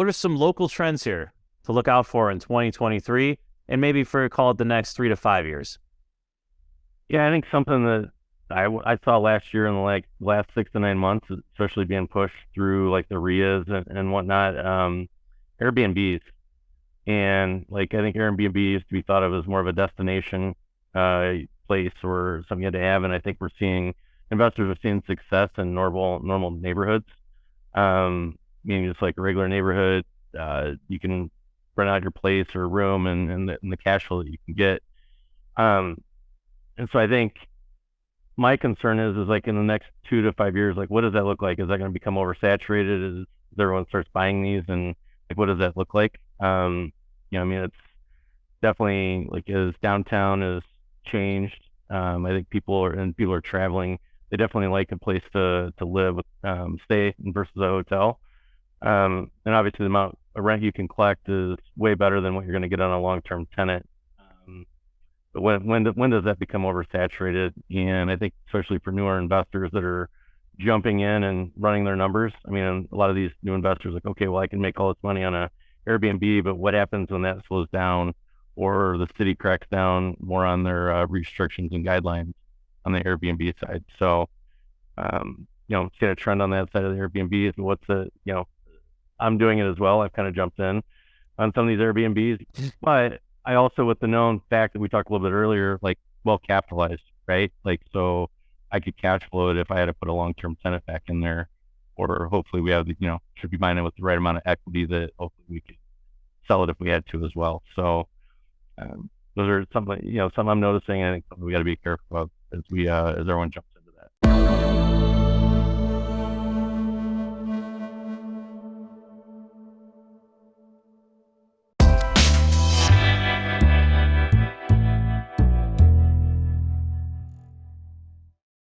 what are some local trends here to look out for in 2023 and maybe for, call it, the next 3 to 5 years? Yeah, I think something that I saw last year in the last 6 to 9 months, especially being pushed through like the RIAs and whatnot, Airbnbs. And like, I think Airbnb used to be thought of as more of a destination place or something you had to have. And I think investors are seeing success in normal neighborhoods. Meaning just like a regular neighborhood, you can rent out your place or room and the cash flow that you can get. And so I think my concern is like in the next 2 to 5 years, like what does that look like? Is that going to become oversaturated? As everyone starts buying these, and like what does that look like? I mean, it's definitely like as downtown has changed. I think people are traveling. They definitely like a place to live, stay versus a hotel. And obviously the amount of rent you can collect is way better than what you're going to get on a long-term tenant. But when does that become oversaturated? And I think especially for newer investors that are jumping in and running their numbers. I mean, a lot of these new investors are like, okay, well, I can make all this money on a Airbnb, but what happens when that slows down or the city cracks down more on their restrictions and guidelines on the Airbnb side? So, seeing a trend on that side of the Airbnb is I'm doing it as well. I've kind of jumped in on some of these Airbnbs, but I also, with the known fact that we talked a little bit earlier, like well capitalized, right? Like, so I could cash flow it if I had to put a long-term tenant back in there, or hopefully we have should be buying it with the right amount of equity that hopefully we could sell it if we had to as well. So those are something I'm noticing, and I think we got to be careful of as everyone jumps into that.